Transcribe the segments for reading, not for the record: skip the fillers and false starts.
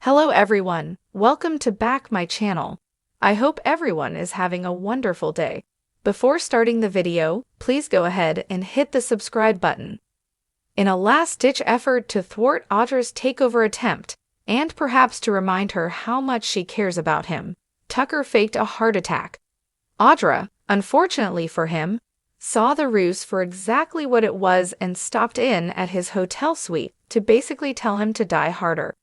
Hello everyone, welcome to back my channel. I hope everyone is having a wonderful day. Before starting the video, please go ahead and hit the subscribe button. In a last-ditch effort to thwart Audra's takeover attempt, and perhaps to remind her how much she cares about him, Tucker faked a heart attack. Audra, unfortunately for him, saw the ruse for exactly what it was and stopped in at his hotel suite to basically tell him to die harder.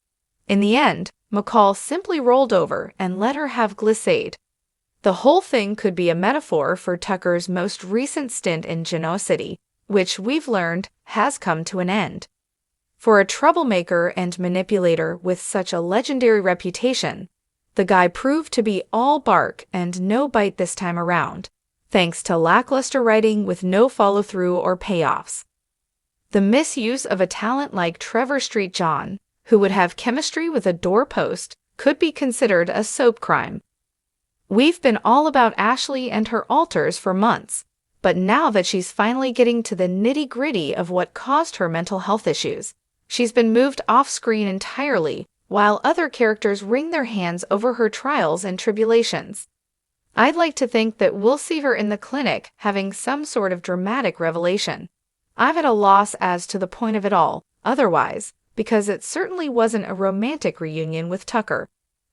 In the end, McCall simply rolled over and let her have glissade. The whole thing could be a metaphor for Tucker's most recent stint in Genoa City, which we've learned has come to an end. For a troublemaker and manipulator with such a legendary reputation, the guy proved to be all bark and no bite this time around, thanks to lackluster writing with no follow-through or payoffs. The misuse of a talent like Trevor Street John, who would have chemistry with a doorpost, could be considered a soap crime. We've been all about Ashley and her alters for months, but now that she's finally getting to the nitty-gritty of what caused her mental health issues, she's been moved off-screen entirely, while other characters wring their hands over her trials and tribulations. I'd like to think that we'll see her in the clinic having some sort of dramatic revelation. I'm at a loss as to the point of it all, otherwise, because it certainly wasn't a romantic reunion with Tucker.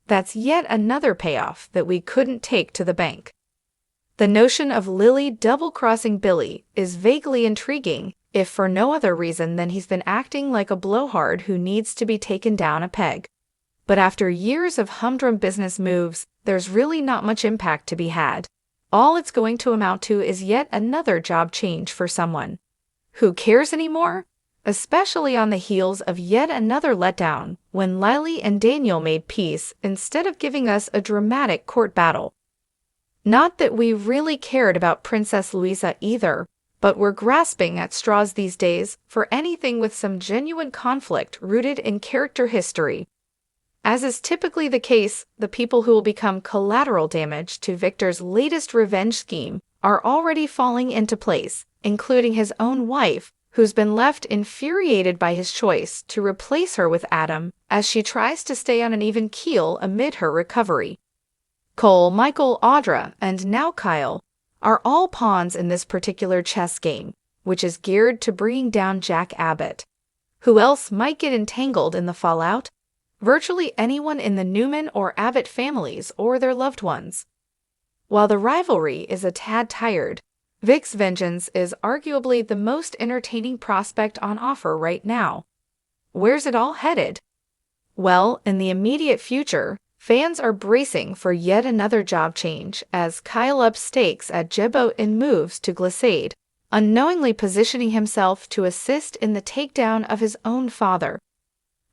That's yet another payoff that we couldn't take to the bank. The notion of Lily double-crossing Billy is vaguely intriguing, if for no other reason than he's been acting like a blowhard who needs to be taken down a peg. But after years of humdrum business moves, there's really not much impact to be had. All it's going to amount to is yet another job change for someone. Who cares anymore? Especially on the heels of yet another letdown when Lily and Daniel made peace instead of giving us a dramatic court battle. Not that we really cared about Princess Louisa either, but we're grasping at straws these days for anything with some genuine conflict rooted in character history. As is typically the case, the people who will become collateral damage to Victor's latest revenge scheme are already falling into place, including his own wife, who's been left infuriated by his choice to replace her with Adam as she tries to stay on an even keel amid her recovery. Cole, Michael, Audra, and now Kyle are all pawns in this particular chess game, which is geared to bringing down Jack Abbott. Who else might get entangled in the fallout? Virtually anyone in the Newman or Abbott families or their loved ones. While the rivalry is a tad tired, Vic's vengeance is arguably the most entertaining prospect on offer right now. Where's it all headed? Well, in the immediate future, fans are bracing for yet another job change as Kyle ups stakes at Jebo and moves to Glissade, unknowingly positioning himself to assist in the takedown of his own father.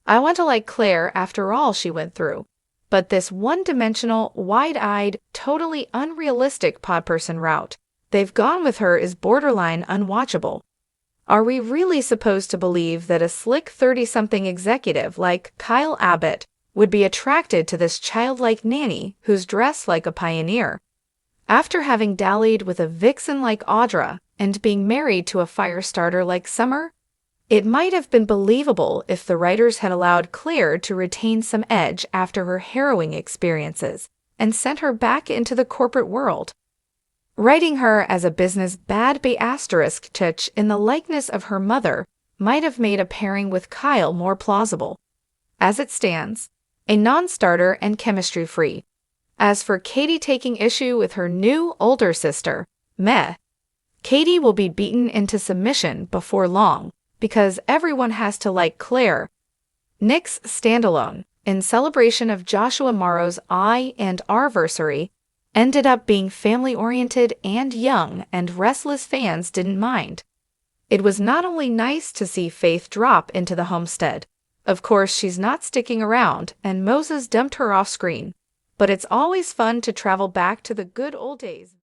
I want to like Claire after all she went through, but this one-dimensional, wide-eyed, totally unrealistic podperson route they've gone with her is borderline unwatchable. Are we really supposed to believe that a slick 30-something executive like Kyle Abbott would be attracted to this childlike nanny who's dressed like a pioneer? After having dallied with a vixen like Audra and being married to a fire starter like Summer? It might have been believable if the writers had allowed Claire to retain some edge after her harrowing experiences and sent her back into the corporate world. Writing her as a business bad asterisk titch in the likeness of her mother might have made a pairing with Kyle more plausible. As it stands, a non-starter and chemistry-free. As for Katie taking issue with her new, older sister, meh. Katie will be beaten into submission before long, because everyone has to like Claire. Nick's standalone, in celebration of Joshua Morrow's I and R-versary, ended up being family-oriented and young, and Restless fans didn't mind. It was not only nice to see Faith drop into the homestead. Of course, she's not sticking around, and Moses dumped her off-screen. But it's always fun to travel back to the good old days.